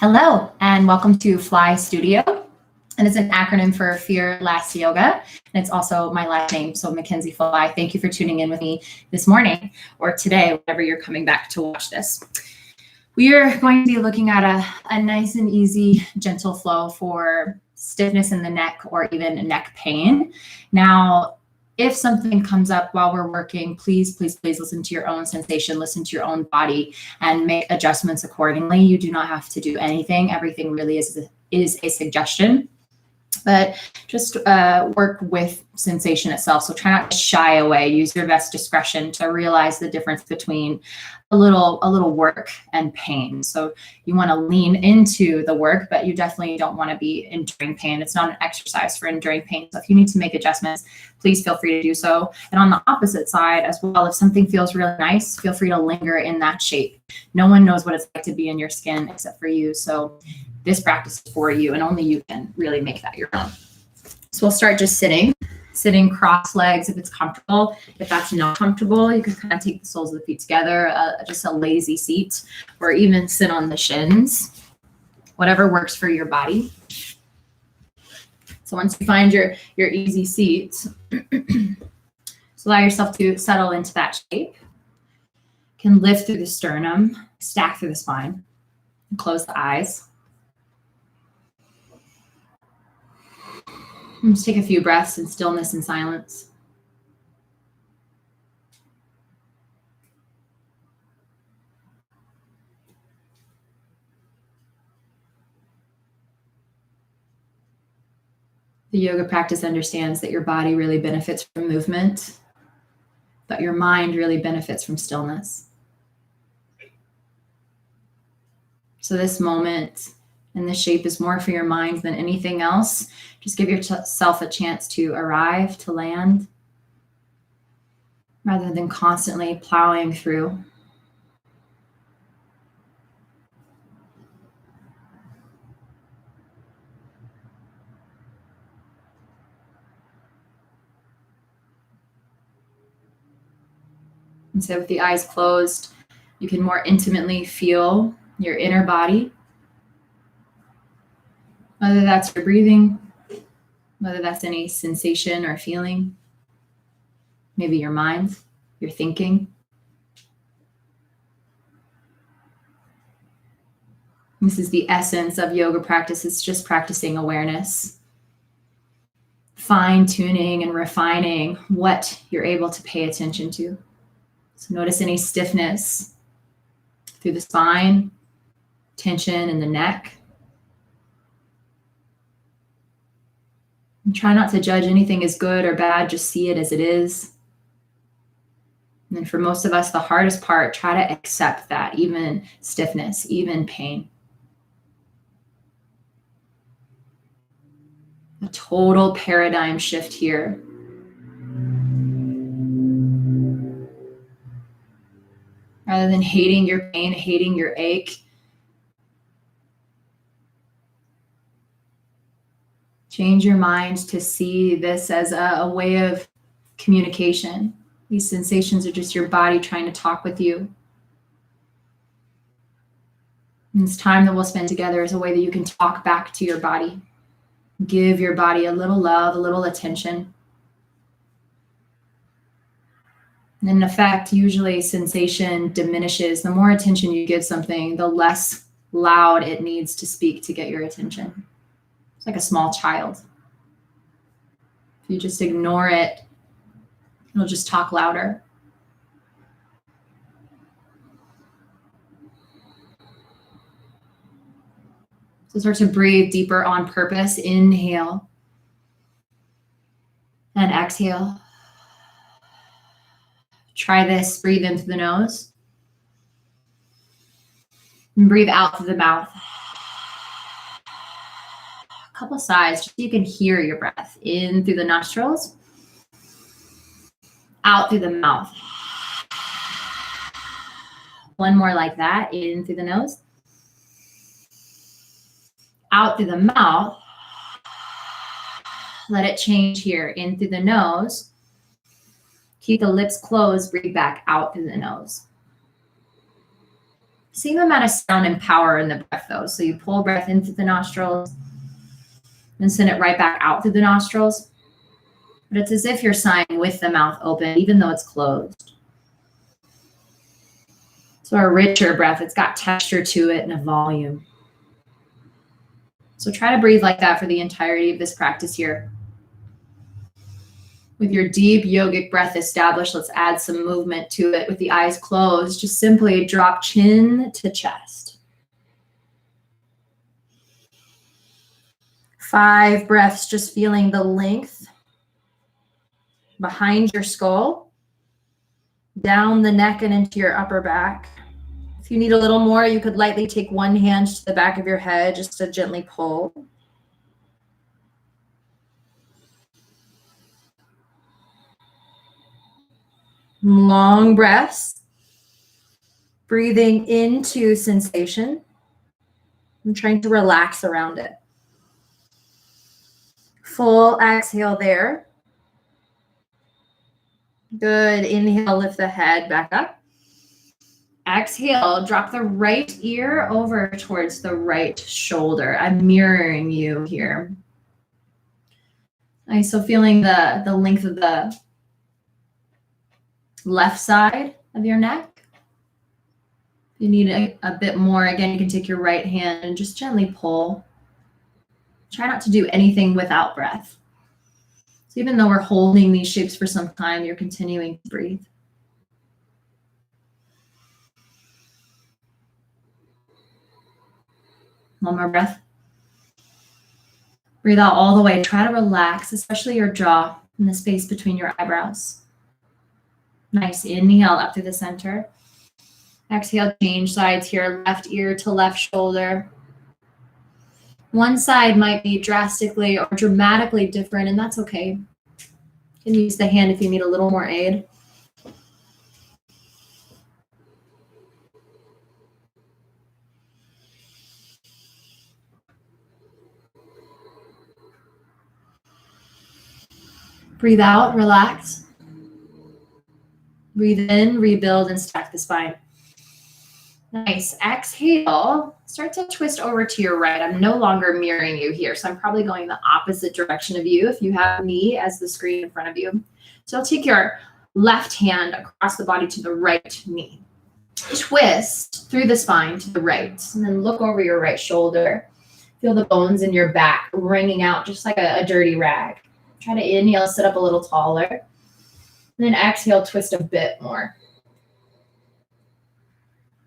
Hello, and welcome to Fly Studio. And it's an acronym for Fear Less Yoga. And it's also my last name, so MaKenzie Fly. Thank you for tuning in with me this morning or today, whenever you're coming back to watch this. We are going to be looking at a nice and easy, gentle flow for stiffness in the neck or even neck pain. Now, if something comes up while we're working, please listen to your own sensation, listen to your own body, and make adjustments accordingly. You do not have to do anything. Everything really is a suggestion, but just work with sensation itself. So try not to shy away. Use your best discretion to realize the difference between a little work and pain. So you want to lean into the work, but you definitely don't want to be enduring pain. It's not an exercise for enduring pain. So if you need to make adjustments, please feel free to do so. And on the opposite side as well, if something feels really nice, feel free to linger in that shape. No one knows what it's like to be in your skin except for you. So this practice is for you, and only you can really make that your own. So we'll start just sitting cross legs if it's comfortable. If that's not comfortable, you can kind of take the soles of the feet together, just a lazy seat, or even sit on the shins, whatever works for your body. So once you find your easy seat, so allow yourself to settle into that shape. You can lift through the sternum, stack through the spine, and close the eyes. And just take a few breaths in stillness and silence. The yoga practice understands that your body really benefits from movement, but your mind really benefits from stillness. So this moment and this shape is more for your mind than anything else. Just give yourself a chance to arrive, to land, rather than constantly plowing through. And so with the eyes closed, you can more intimately feel your inner body, whether that's your breathing, whether that's any sensation or feeling, maybe your mind, your thinking. This is the essence of yoga practice. It's just practicing awareness, fine-tuning and refining what you're able to pay attention to. So notice any stiffness through the spine, tension in the neck. And try not to judge anything as good or bad, just see it as it is. And then for most of us, the hardest part, try to accept that, even stiffness, even pain. A total paradigm shift here. Rather than hating your pain, hating your ache, change your mind to see this as a way of communication. These sensations are just your body trying to talk with you. And this time that we'll spend together is a way that you can talk back to your body. Give your body a little love, a little attention. And in effect, usually sensation diminishes. The more attention you give something, the less loud it needs to speak to get your attention. It's like a small child. If you just ignore it, it'll just talk louder. So start to breathe deeper on purpose. Inhale and exhale. Try this. Breathe in through the nose and breathe out through the mouth. A couple sighs, just so you can hear your breath. In through the nostrils, out through the mouth. One more like that. In through the nose, out through the mouth. Let it change here. In through the nose. Keep the lips closed. Breathe back out through the nose. Same amount of sound and power in the breath though. So you pull breath in through the nostrils and send it right back out through the nostrils. But it's as if you're sighing with the mouth open, even though it's closed. So a richer breath, it's got texture to it and a volume. So try to breathe like that for the entirety of this practice here. With your deep yogic breath established, let's add some movement to it with the eyes closed. Just simply drop chin to chest. 5 breaths, just feeling the length behind your skull, down the neck and into your upper back. If you need a little more, you could lightly take one hand to the back of your head just to gently pull. Long breaths, breathing into sensation and trying to relax around it. Full exhale there. Good. Inhale, lift the head back up. Exhale, drop the right ear over towards the right shoulder. I'm mirroring you here. Nice. So feeling the length of the left side of your neck. If you need a bit more, again, you can take your right hand and just gently pull. Try not to do anything without breath. So even though we're holding these shapes for some time, you're continuing to breathe. One more breath. Breathe out all the way. Try to relax, especially your jaw and the space between your eyebrows. Nice. Inhale up through the center. Exhale, change sides here. Left ear to left shoulder. One side might be drastically or dramatically different, and that's okay. You can use the hand if you need a little more aid. Breathe out, relax. Breathe in, rebuild, and stack the spine. Nice. Exhale. Start to twist over to your right. I'm no longer mirroring you here, so I'm probably going the opposite direction of you if you have me as the screen in front of you. So I'll take your left hand across the body to the right knee. Twist through the spine to the right, and then look over your right shoulder. Feel the bones in your back wringing out just like a dirty rag. Try to inhale, sit up a little taller. And then exhale, twist a bit more.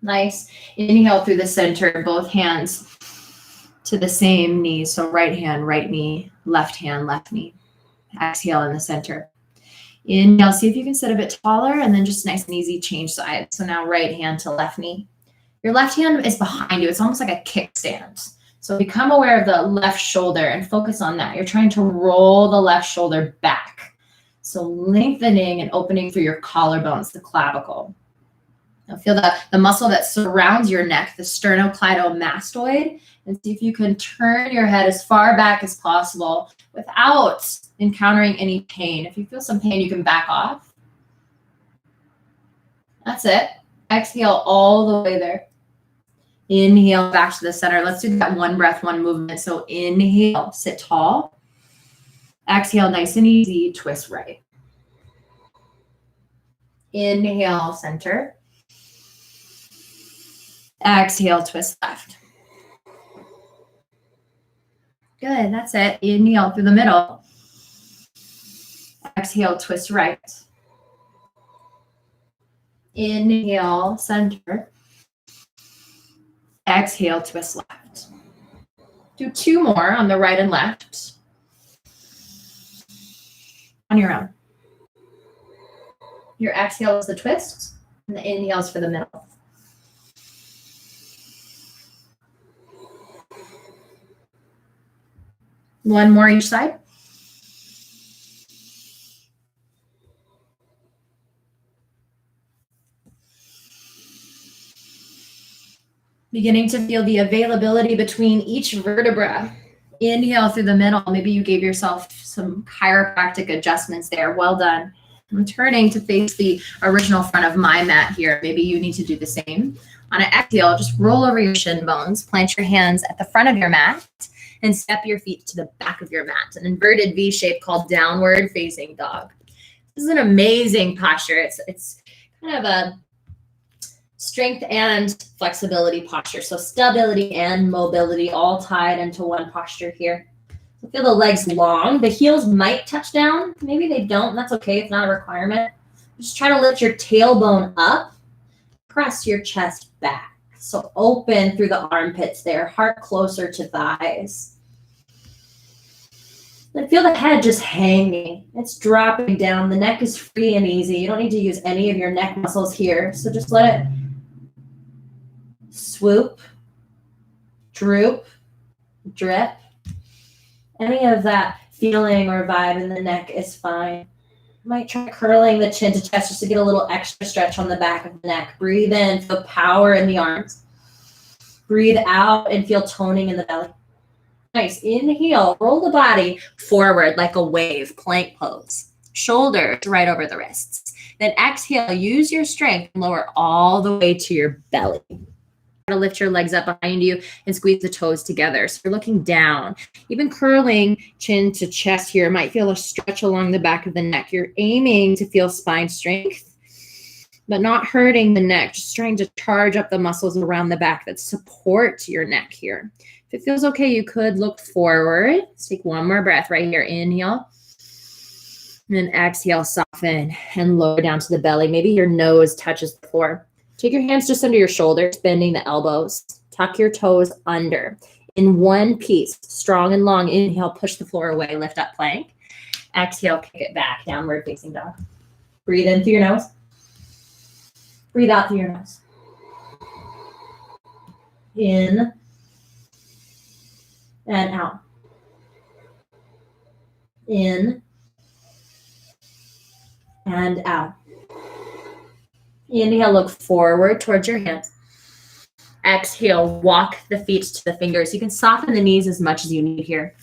Nice. Inhale through the center, both hands to the same knee. So right hand, right knee, left knee. Exhale in the center. Inhale, see if you can sit a bit taller, and then just nice and easy, change sides. So now right hand to left knee. Your left hand is behind you. It's almost like a kickstand. So become aware of the left shoulder and focus on that. You're trying to roll the left shoulder back. So lengthening and opening through your collarbones, the clavicle. Now feel the muscle that surrounds your neck, the sternocleidomastoid, and see if you can turn your head as far back as possible without encountering any pain. If you feel some pain, you can back off. That's it. Exhale all the way there. Inhale back to the center. Let's do that one breath, one movement. So inhale, sit tall. Exhale, nice and easy, twist right. Inhale, center. Exhale, twist left. Good, that's it. Inhale through the middle. Exhale, twist right. Inhale, center. Exhale, twist left. Do 2 more on the right and left. On your own. Your exhale is the twist, and the inhale is for the middle. One more each side. Beginning to feel the availability between each vertebra. Inhale through the middle. Maybe you gave yourself some chiropractic adjustments there. Well done. I'm turning to face the original front of my mat here. Maybe you need to do the same. On an exhale, just roll over your shin bones, plant your hands at the front of your mat, and step your feet to the back of your mat. An inverted V shape called downward facing dog. This is an amazing posture. It's kind of a strength and flexibility posture. So stability and mobility all tied into one posture here. So feel the legs long. The heels might touch down. Maybe they don't. That's okay. It's not a requirement. Just try to lift your tailbone up. Press your chest back. So open through the armpits there. Heart closer to thighs. Then feel the head just hanging. It's dropping down. The neck is free and easy. You don't need to use any of your neck muscles here. So just let it swoop, droop, drip. Any of that feeling or vibe in the neck is fine. You might try curling the chin to chest just to get a little extra stretch on the back of the neck. Breathe in, feel power in the arms. Breathe out and feel toning in the belly. Nice. Inhale, roll the body forward like a wave, plank pose. Shoulders right over the wrists. Then exhale, use your strength and lower all the way to your belly. To lift your legs up behind you and squeeze the toes together. So you're looking down. Even curling chin to chest here might feel a stretch along the back of the neck. You're aiming to feel spine strength, but not hurting the neck, just trying to charge up the muscles around the back that support your neck here. If it feels okay, you could look forward. Let's take one more breath right here. Inhale. And then exhale, soften and lower down to the belly. Maybe your nose touches the floor. Take your hands just under your shoulders, bending the elbows. Tuck your toes under. In one piece, strong and long. Inhale, push the floor away, lift up plank. Exhale, kick it back, downward facing dog. Breathe in through your nose. Breathe out through your nose. In and out. In and out. Inhale, look forward towards your hands. Exhale, walk the feet to the fingers. You can soften the knees as much as you need here.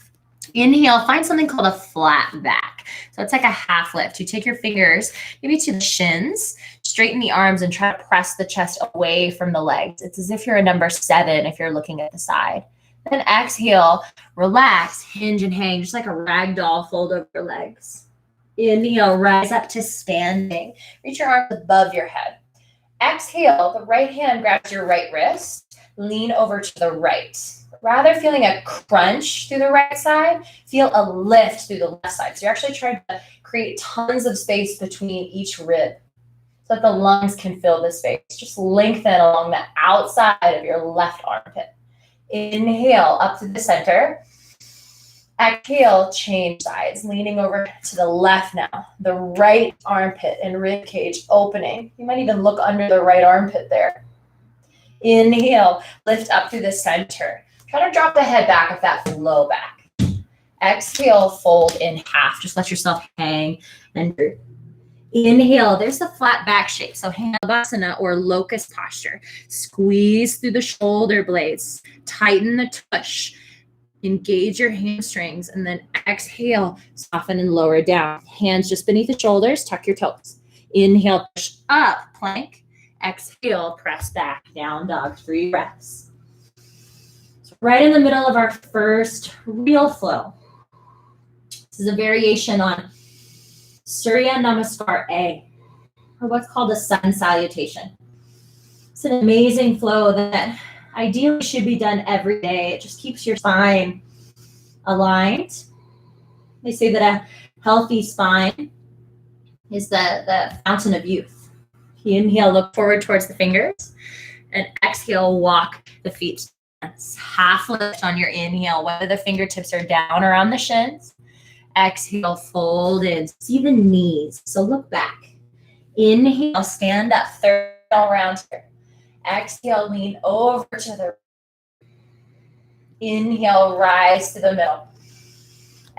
Inhale, find something called a flat back. So it's like a half lift. You take your fingers maybe to the shins, straighten the arms, and try to press the chest away from the legs. It's as if you're a number 7 if you're looking at the side. Then exhale, relax, hinge and hang, just like a rag doll, fold over your legs. Inhale, rise up to standing. Reach your arms above your head. Exhale, the right hand grabs your right wrist. Lean over to the right. Rather feeling a crunch through the right side, feel a lift through the left side. So you're actually trying to create tons of space between each rib so that the lungs can fill the space. Just lengthen along the outside of your left armpit. Inhale, up to the center. Exhale, change sides, leaning over to the left now. The right armpit and rib cage opening. You might even look under the right armpit there. Inhale, lift up through the center. Try to drop the head back if that's low back. Exhale, fold in half. Just let yourself hang and droop. Inhale, there's the flat back shape. So Handabasana or locust posture. Squeeze through the shoulder blades. Tighten the tush. Engage your hamstrings, and then exhale, soften and lower down. Hands just beneath the shoulders, tuck your toes. Inhale, push up, plank. Exhale, press back, down dog, 3 breaths. So right in the middle of our first real flow. This is a variation on Surya Namaskar A, or what's called a sun salutation. It's an amazing flow that ideally should be done every day. It just keeps your spine aligned. They say that a healthy spine is the fountain of youth. Inhale, look forward towards the fingers, and exhale, walk the feet. Half lift on your inhale, whether the fingertips are down or on the shins. Exhale, fold in. See the knees. So look back. Inhale, stand up, third all around here. Exhale, lean over to the right. Inhale, rise to the middle.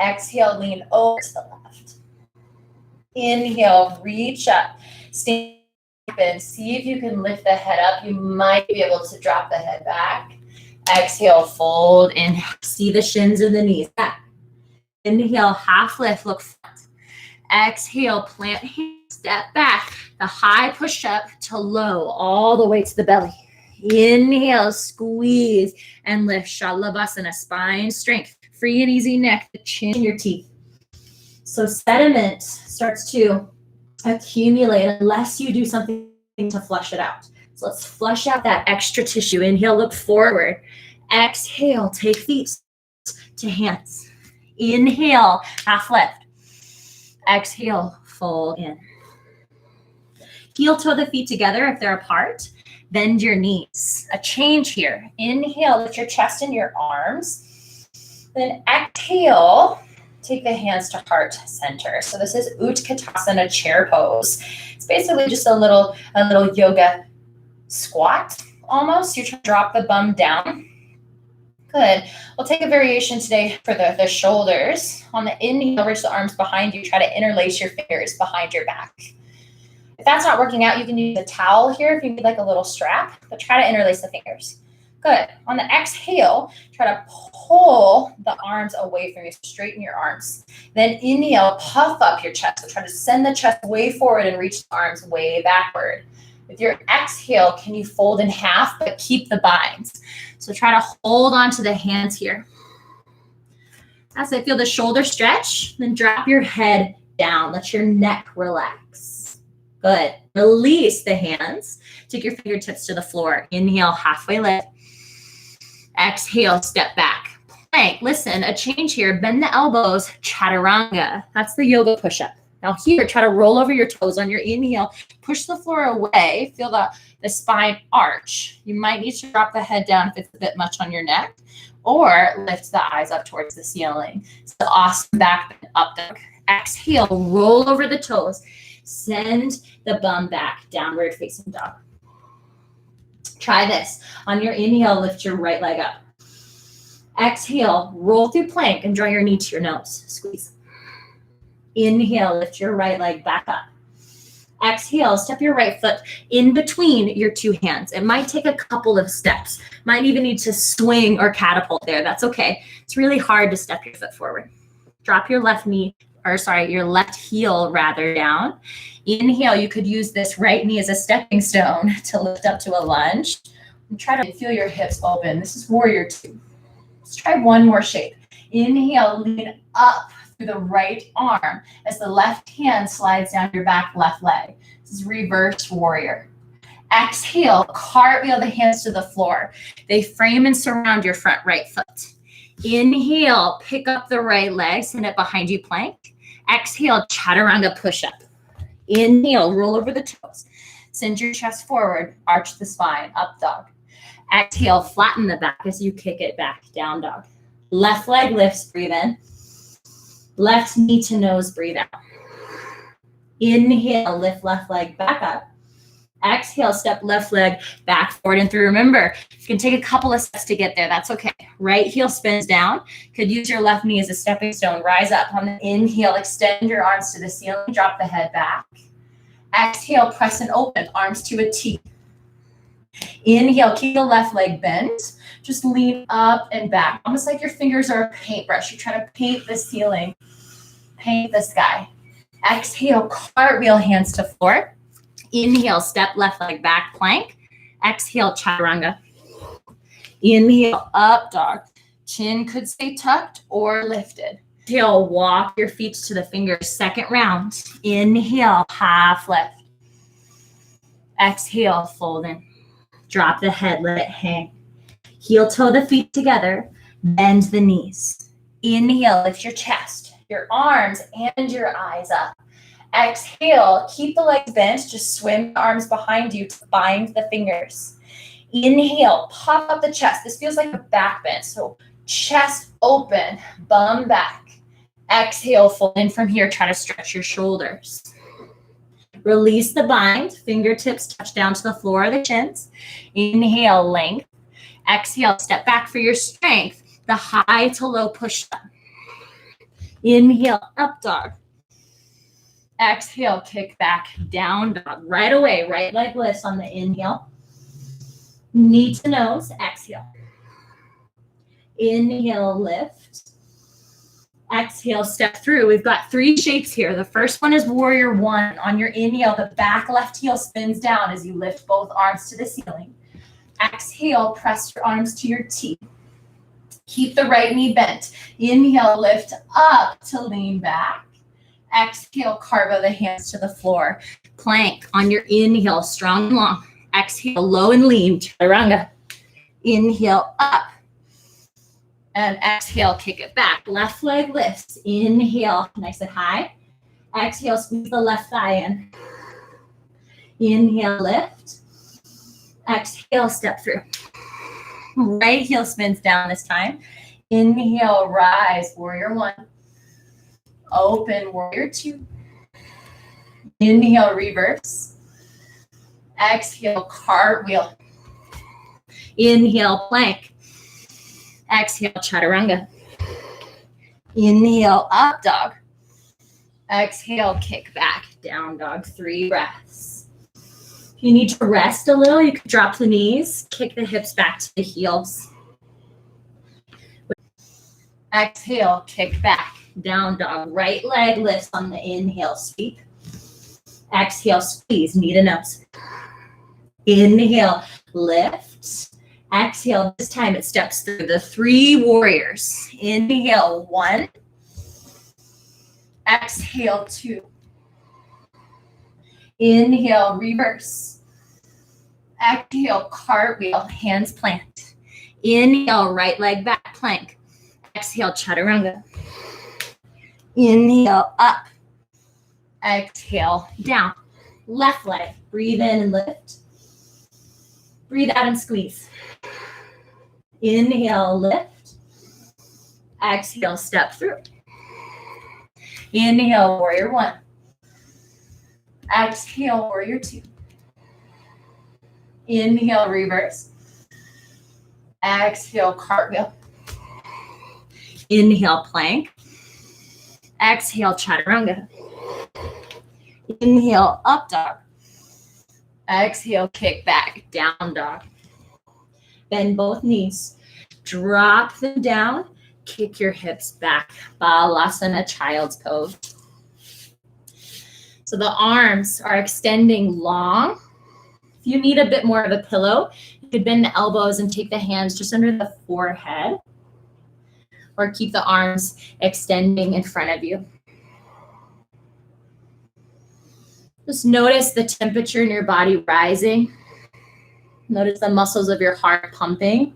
Exhale, lean over to the left. Inhale, reach up. Stand up. See if you can lift the head up. You might be able to drop the head back. Exhale, fold in. See the shins or the knees back. Inhale, half lift, look front. Exhale, plant hands. step back. The high push up to low, all the way to the belly. Inhale, squeeze, and lift. Shalabhasana, spine strength. Free and easy neck, the chin in your teeth. So sediment starts to accumulate unless you do something to flush it out. So let's flush out that extra tissue. Inhale, look forward. Exhale, take feet to hands. Inhale, half lift. Exhale, fold in. Heel toe the feet together if they're apart. Bend your knees. A change here. Inhale, lift your chest and your arms. Then exhale, take the hands to heart center. So this is Utkatasana chair pose. It's basically just a little yoga squat almost. You try to drop the bum down. Good. We'll take a variation today for the shoulders. On the inhale, reach the arms behind you. Try to interlace your fingers behind your back. If that's not working out, you can use a towel here if you need like a little strap, but try to interlace the fingers. Good. On the exhale, try to pull the arms away from you. Straighten your arms. Then inhale, puff up your chest. So try to send the chest way forward and reach the arms way backward. With your exhale, can you fold in half, but keep the binds? So try to hold on to the hands here. As I feel the shoulder stretch, then drop your head down. Let your neck relax. Good. Release the hands. Take your fingertips to the floor. Inhale, halfway lift. Exhale, step back. Plank. Listen, a change here. Bend the elbows. Chaturanga. That's the yoga push-up. Now here, try to roll over your toes on your inhale. Push the floor away. Feel the spine arch. You might need to drop the head down if it's a bit much on your neck, or lift the eyes up towards the ceiling. So awesome back bend, up dog. Exhale, roll over the toes. Send the bum back, downward facing dog. Try this. On your inhale, lift your right leg up. Exhale, roll through plank and draw your knee to your nose. Squeeze. Inhale, lift your right leg back up. Exhale, step your right foot in between your two hands. It might take a couple of steps. Might even need to swing or catapult there. That's okay. It's really hard to step your foot forward. Drop your left heel rather down. Inhale, you could use this right knee as a stepping stone to lift up to a lunge. And try to feel your hips open. This is warrior two. Let's try one more shape. Inhale, lean up through the right arm as the left hand slides down your back left leg. This is reverse warrior. Exhale, cartwheel the hands to the floor. They frame and surround your front right foot. Inhale, pick up the right leg, send it behind you, plank. Exhale, chaturanga push-up. Inhale, roll over the toes. Send your chest forward, arch the spine, up dog. Exhale, flatten the back as you kick it back, down dog. Left leg lifts, breathe in. Left knee to nose, breathe out. Inhale, lift left leg back up. Exhale, step left leg back, forward, and through. Remember, you can take a couple of steps to get there. That's okay. Right heel spins down. Could use your left knee as a stepping stone. Rise up on the inhale. Extend your arms to the ceiling. Drop the head back. Exhale, press and open. Arms to a T. Inhale, keep the left leg bent. Just lean up and back. Almost like your fingers are a paintbrush. You try to paint the ceiling. Paint the sky. Exhale, cartwheel hands to floor. Inhale, step left leg back, plank. Exhale, chaturanga. Inhale, up dog. Chin could stay tucked or lifted. Exhale, walk your feet to the fingers. Second round. Inhale, half lift. Exhale, fold in. Drop the head, let it hang. Heel toe the feet together. Bend the knees. Inhale, lift your chest, your arms, and your eyes up. Exhale, keep the legs bent. Just swim the arms behind you to bind the fingers. Inhale, pop up the chest. This feels like a back bend. So chest open, bum back. Exhale, fold in from here. Try to stretch your shoulders. Release the bind. Fingertips touch down to the floor of the shins. Inhale, length. Exhale, step back for your strength. The high to low push up. Inhale, up dog. Exhale, kick back, down dog. Right away, right leg lifts on the inhale. Knee to nose, exhale. Inhale, lift. Exhale, step through. We've got 3 shapes here. The first one is warrior 1. On your inhale, the back left heel spins down as you lift both arms to the ceiling. Exhale, press your arms to your T. Keep the right knee bent. Inhale, lift up to lean back. Exhale, carve the hands to the floor. Plank on your inhale, strong and long. Exhale, low and lean, chaturanga. Inhale, up. And exhale, kick it back. Left leg lifts. Inhale, nice and high. Exhale, squeeze the left thigh in. Inhale, lift. Exhale, step through. Right heel spins down this time. Inhale, rise, warrior 1. Open, warrior 2. Inhale, reverse. Exhale, cartwheel. Inhale, plank. Exhale, chaturanga. Inhale, up dog. Exhale, kick back, down dog. 3 breaths. If you need to rest a little, you can drop the knees, kick the hips back to the heels. Exhale, kick back, down dog. Right leg lifts on the inhale, sweep. Exhale, squeeze, knee to nose. Inhale, lift. Exhale, this time it steps through the 3 warriors. Inhale, 1. Exhale, 2. Inhale, reverse. Exhale, cartwheel, hands plant. Inhale, right leg back, plank. Exhale, chaturanga. Inhale, up. Exhale, down. Left leg, breathe in and lift. Breathe out and squeeze. Inhale, lift. Exhale, step through. Inhale, warrior 1. Exhale, warrior 2. Inhale, reverse. Exhale, cartwheel. Inhale, plank. Exhale, chaturanga. Inhale, up dog. Exhale, kick back, down dog. Bend both knees. Drop them down. Kick your hips back. Balasana, child's pose. So the arms are extending long. If you need a bit more of a pillow, you could bend the elbows and take the hands just under the forehead, or keep the arms extending in front of you. Just notice the temperature in your body rising. Notice the muscles of your heart pumping.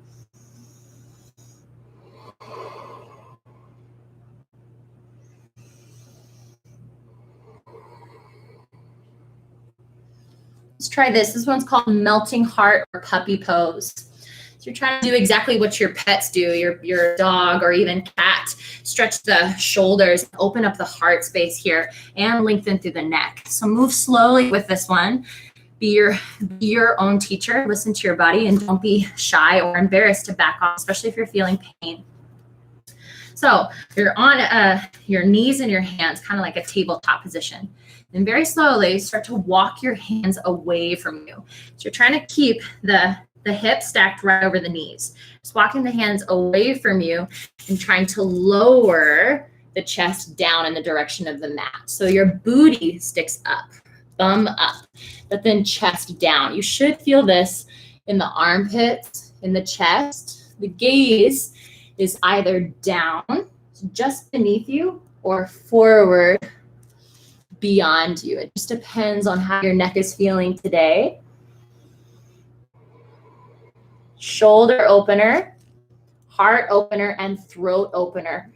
Let's try this. This one's called melting heart or puppy pose. So you're trying to do exactly what your pets do, your dog or even cat. Stretch the shoulders, open up the heart space here, and lengthen through the neck. So move slowly with this one. Be your own teacher. Listen to your body and don't be shy or embarrassed to back off, especially if you're feeling pain. So you're on your knees and your hands, kind of like a tabletop position. Then very slowly start to walk your hands away from you. So you're trying to keep the hips stacked right over the knees. Just walking the hands away from you and trying to lower the chest down in the direction of the mat. So your booty sticks up, bum up, but then chest down. You should feel this in the armpits, in the chest. The gaze is either down, just beneath you, or forward beyond you. It just depends on how your neck is feeling today. Shoulder opener, heart opener, and throat opener.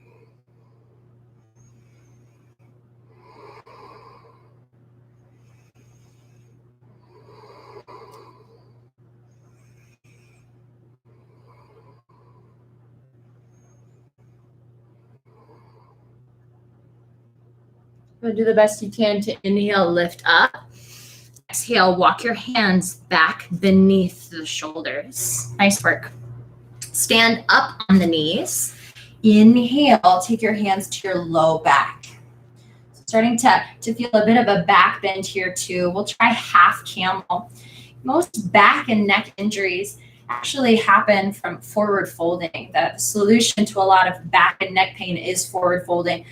Do the best you can to inhale, lift up. Exhale, walk your hands back beneath the shoulders. Nice work. Stand up on the knees. Inhale, take your hands to your low back. Starting to feel a bit of a back bend here too. We'll try half camel. Most back and neck injuries actually happen from forward folding. The solution to a lot of back and neck pain is forward folding,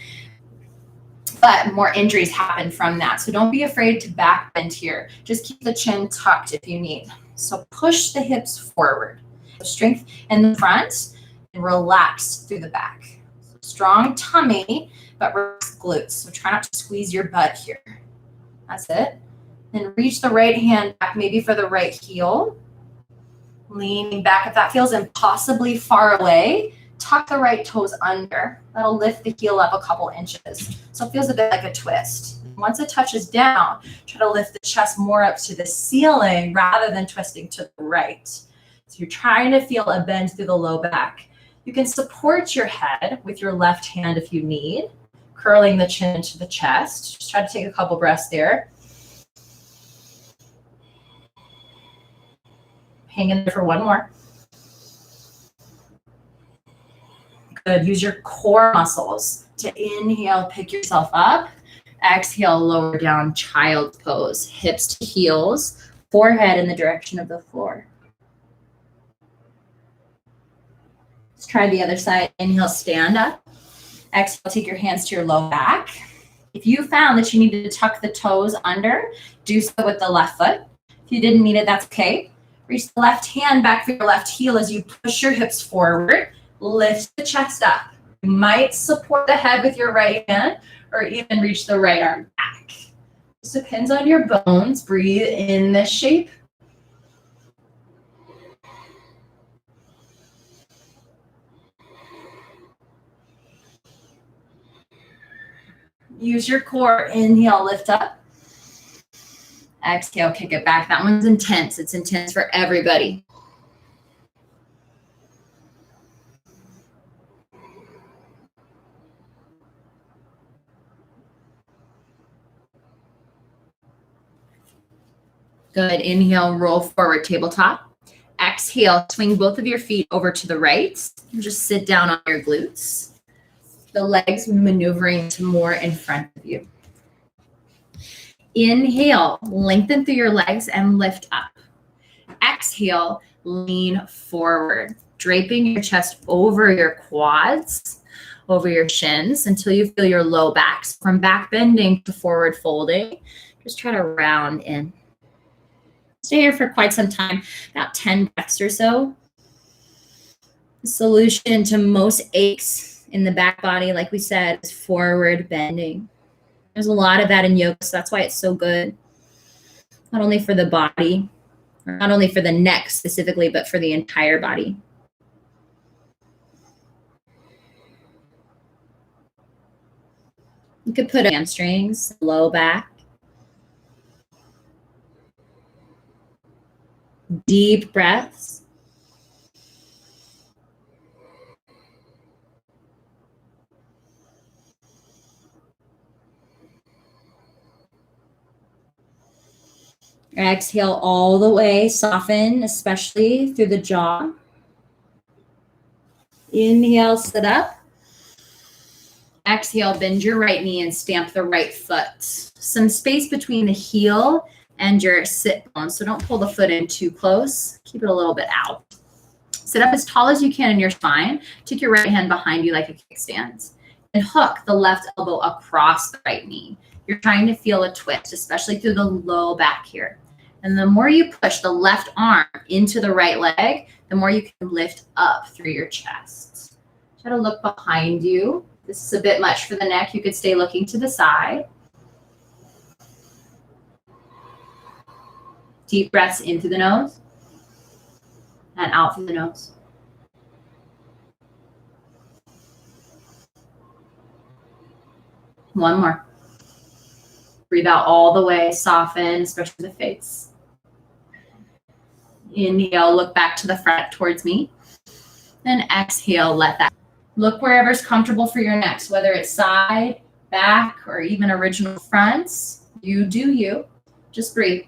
but more injuries happen from that. So don't be afraid to back bend here. Just keep the chin tucked if you need. So push the hips forward. Strength in the front and relax through the back. So strong tummy, but relax glutes. So try not to squeeze your butt here. That's it. Then reach the right hand back, maybe for the right heel. Leaning back. If that feels impossibly far away, tuck the right toes under. That'll lift the heel up a couple inches. So it feels a bit like a twist. Once it touches down, try to lift the chest more up to the ceiling rather than twisting to the right. So you're trying to feel a bend through the low back. You can support your head with your left hand if you need, curling the chin into the chest. Just try to take a couple breaths there. Hang in there for one more. Good. Use your core muscles to inhale, pick yourself up. Exhale, lower down, child's pose. Hips to heels, forehead in the direction of the floor. Let's try the other side. Inhale, stand up. Exhale, take your hands to your low back. If you found that you needed to tuck the toes under, do so with the left foot. If you didn't need it, that's okay. Reach the left hand back for your left heel as you push your hips forward. Lift the chest up. You might support the head with your right hand or even reach the right arm back. This depends on your bones. Breathe in this shape. Use your core. Inhale, lift up. Exhale, kick it back. That one's intense. It's intense for everybody. Good. Inhale, roll forward, tabletop. Exhale, swing both of your feet over to the right. Just sit down on your glutes. The legs maneuvering to more in front of you. Inhale, lengthen through your legs and lift up. Exhale, lean forward, draping your chest over your quads, over your shins until you feel your low back. So from back bending to forward folding, just try to round in. Stay here for quite some time, about 10 breaths or so. The solution to most aches in the back body, like we said, is forward bending. There's a lot of that in yoga, so that's why it's so good. Not only for the body, or not only for the neck specifically, but for the entire body. You could put hamstrings, low back. Deep breaths. Exhale all the way, soften, especially through the jaw. Inhale, sit up. Exhale, bend your right knee and stamp the right foot. Some space between the heel and your sit bone, so don't pull the foot in too close. Keep it a little bit out. Sit up as tall as you can in your spine. Take your right hand behind you like a kickstand. And hook the left elbow across the right knee. You're trying to feel a twist, especially through the low back here. And the more you push the left arm into the right leg, the more you can lift up through your chest. Try to look behind you. This is a bit much for the neck. You could stay looking to the side. Deep breaths in through the nose and out through the nose. One more. Breathe out all the way, soften, especially the face. Inhale, look back to the front towards me. Then exhale, let that. Look wherever's comfortable for your neck, whether it's side, back, or even original fronts. You do you. Just breathe.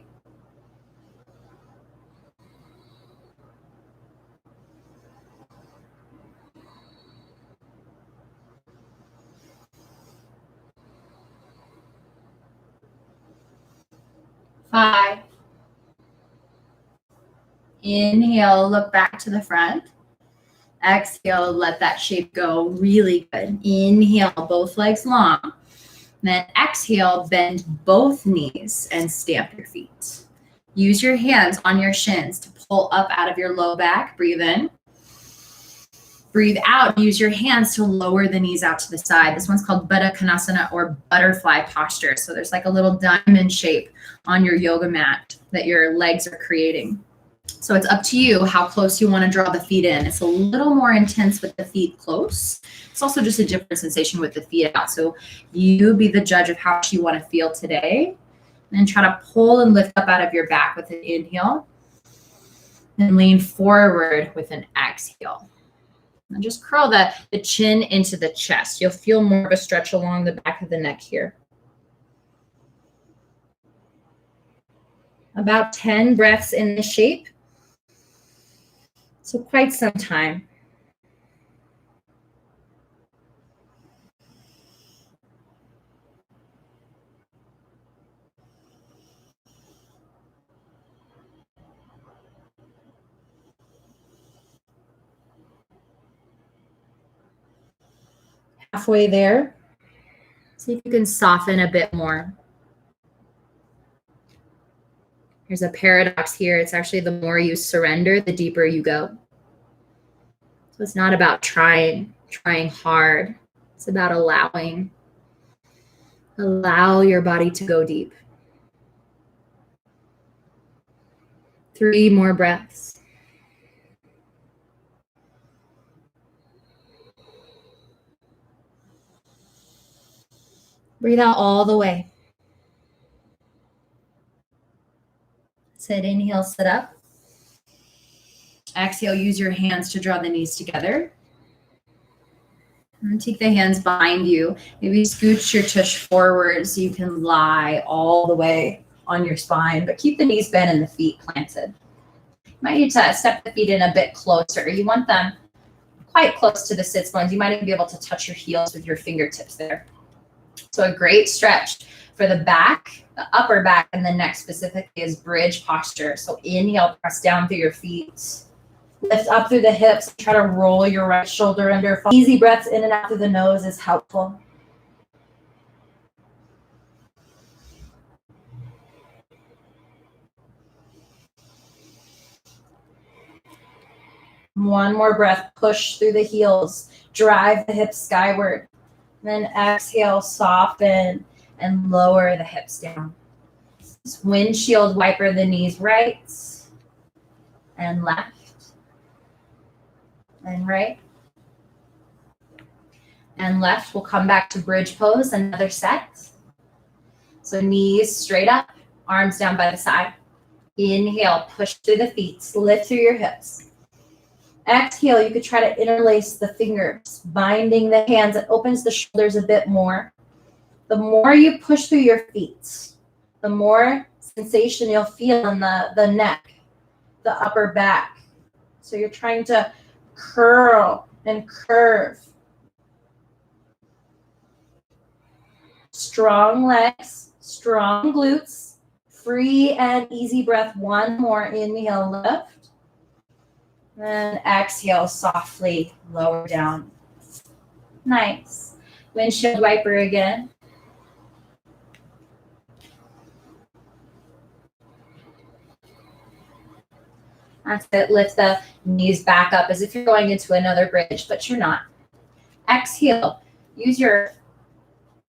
Five. Inhale, look back to the front. Exhale, let that shape go. Really good. Inhale, both legs long. Then exhale, bend both knees and stamp your feet. Use your hands on your shins to pull up out of your low back. Breathe in. Breathe out. Use your hands to lower the knees out to the side. This one's called Baddha Konasana or butterfly posture. So there's like a little diamond shape on your yoga mat that your legs are creating. So it's up to you how close you want to draw the feet in. It's a little more intense with the feet close. It's also just a different sensation with the feet out. So you be the judge of how much you want to feel today. And try to pull and lift up out of your back with an inhale. And lean forward with an exhale. And just curl the chin into the chest. You'll feel more of a stretch along the back of the neck here. About 10 breaths in this shape. So quite some time. Halfway there. See if you can soften a bit more. There's a paradox here. It's actually the more you surrender, the deeper you go. So it's not about trying hard. It's about allowing. Allow your body to go deep. 3 more breaths. Breathe out all the way. Sit, inhale, sit up. Exhale, use your hands to draw the knees together. And take the hands behind you. Maybe scooch your tush forward so you can lie all the way on your spine, but keep the knees bent and the feet planted. You might need to step the feet in a bit closer. You want them quite close to the sits bones. You might even be able to touch your heels with your fingertips there. So a great stretch for the back, the upper back, and the neck specifically is bridge posture. So inhale, press down through your feet. Lift up through the hips. Try to roll your right shoulder under. Easy breaths in and out through the nose is helpful. One more breath. Push through the heels. Drive the hips skyward. Then exhale, soften, and lower the hips down. Just windshield wiper the knees right and left and right and left. We'll come back to bridge pose, another set. So knees straight up, arms down by the side. Inhale, push through the feet, lift through your hips. Exhale, you could try to interlace the fingers, binding the hands. It opens the shoulders a bit more. The more you push through your feet, the more sensation you'll feel in the neck, the upper back. So you're trying to curl and curve. Strong legs, strong glutes, free and easy breath. One more, inhale, lift. And exhale, softly lower down. Nice. Windshield wiper again. That's it. Lift the knees back up as if you're going into another bridge, but you're not. Exhale. Use your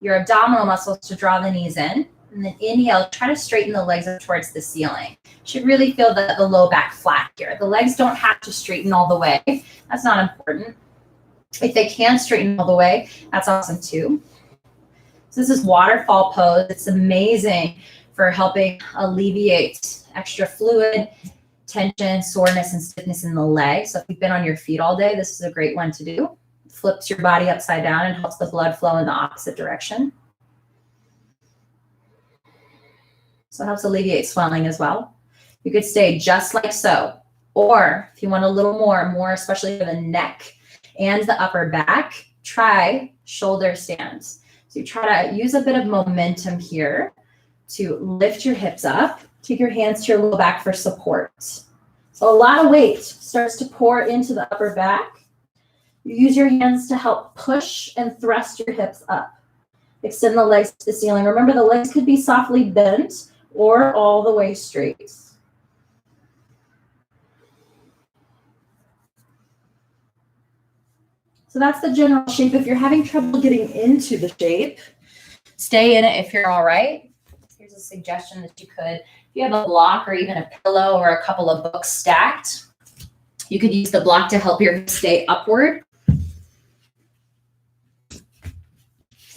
abdominal muscles to draw the knees in. And then inhale, try to straighten the legs up towards the ceiling. You should really feel the low back flat here. The legs don't have to straighten all the way. That's not important. If they can straighten all the way, that's awesome too. So this is waterfall pose. It's amazing for helping alleviate extra fluid, tension, soreness, and stiffness in the legs. So if you've been on your feet all day, this is a great one to do. It flips your body upside down and helps the blood flow in the opposite direction. So it helps alleviate swelling as well. You could stay just like so. Or if you want a little more especially for the neck and the upper back, try shoulder stands. So you try to use a bit of momentum here to lift your hips up. Take your hands to your low back for support. So a lot of weight starts to pour into the upper back. You use your hands to help push and thrust your hips up. Extend the legs to the ceiling. Remember, the legs could be softly bent or all the way straight. So that's the general shape. If you're having trouble getting into the shape, stay in it if you're all right. Here's a suggestion that you could, if you have a block or even a pillow or a couple of books stacked, you could use the block to help your hips stay upward.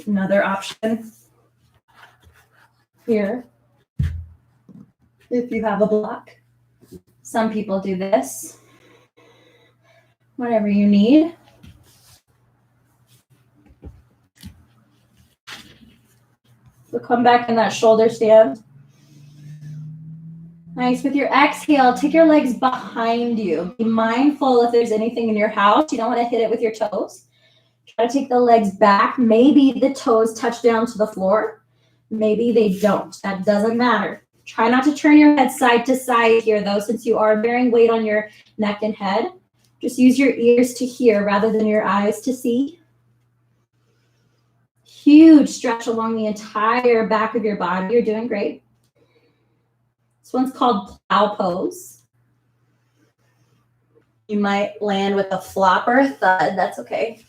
Another option here, if you have a block. Some people do this. Whatever you need. So come back in that shoulder stand. Nice. With your exhale, take your legs behind you. Be mindful if there's anything in your house. You don't want to hit it with your toes. Try to take the legs back. Maybe the toes touch down to the floor. Maybe they don't. That doesn't matter. Try not to turn your head side to side here, though, since you are bearing weight on your neck and head. Just use your ears to hear rather than your eyes to see. Huge stretch along the entire back of your body. You're doing great. This one's called plow pose. You might land with a flop or a thud. That's okay.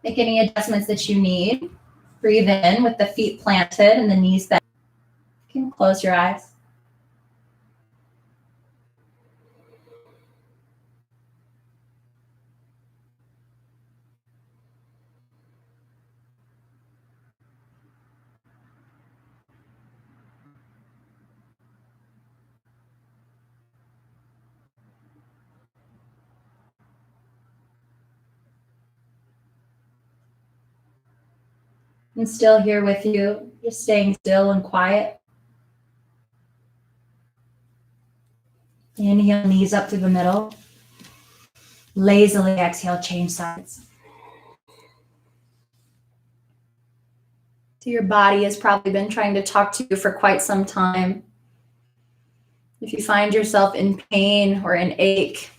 Make any adjustments that you need. Breathe in with the feet planted and the knees bent. You can close your eyes. I'm still here with you, just staying still and quiet. Inhale, knees up through the middle. Lazily exhale, change sides. So your body has probably been trying to talk to you for quite some time. If you find yourself in pain or in ache,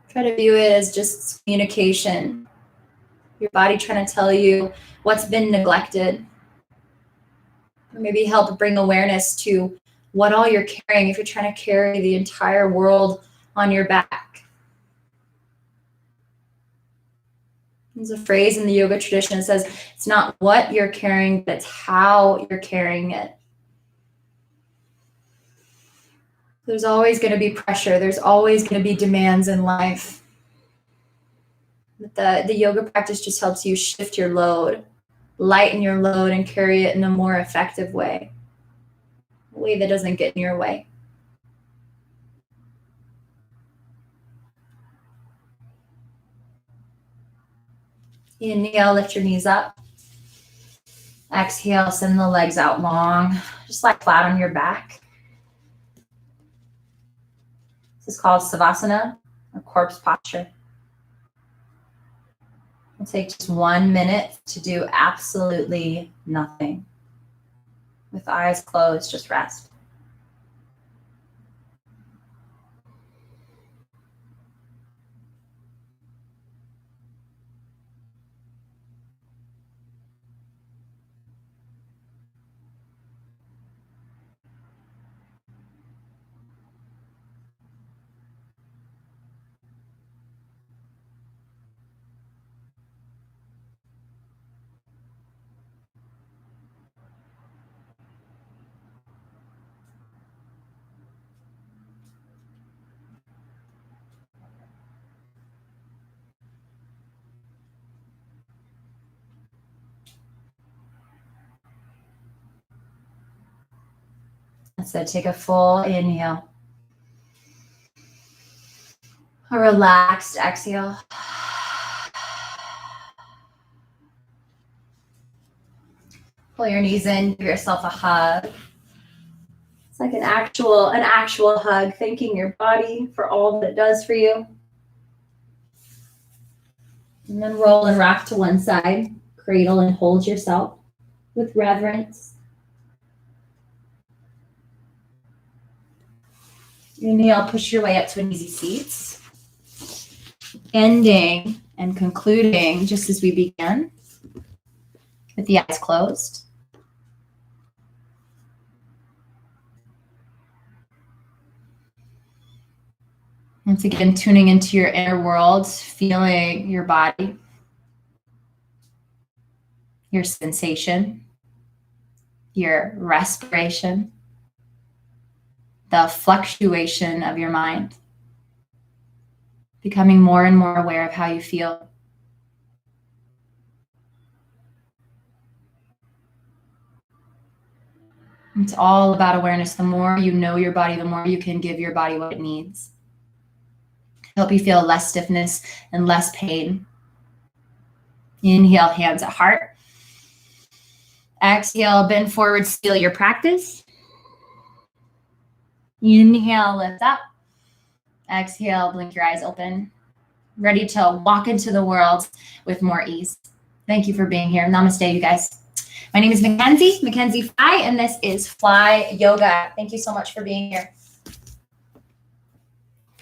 try to view it as just communication. Your body trying to tell you what's been neglected. Or maybe help bring awareness to what all you're carrying if you're trying to carry the entire world on your back. There's a phrase in the yoga tradition that says, it's not what you're carrying, but it's how you're carrying it. There's always going to be pressure. There's always going to be demands in life. But the yoga practice just helps you shift your load, lighten your load, and carry it in a more effective way. A way that doesn't get in your way. Inhale, lift your knees up. Exhale, send the legs out long, just like flat on your back. This is called Savasana, or corpse posture. We'll take just 1 minute to do absolutely nothing. With eyes closed, just rest. So take a full inhale. A relaxed exhale. Pull your knees in, give yourself a hug. It's like an actual hug, thanking your body for all that it does for you. And then roll and rock to one side. Cradle and hold yourself with reverence. Inhale, push your way up to an easy seat. Ending and concluding just as we began with the eyes closed. Once again, tuning into your inner world, feeling your body, your sensation, your respiration, the fluctuation of your mind, becoming more and more aware of how you feel. It's all about awareness. The more you know your body, the more you can give your body what it needs. Help you feel less stiffness and less pain. Inhale, hands at heart. Exhale, bend forward, seal your practice. Inhale, lift up. Exhale, blink your eyes open. Ready to walk into the world with more ease. Thank you for being here. Namaste, you guys. My name is MaKenzie Fly, and this is Fly Yoga. Thank you so much for being here.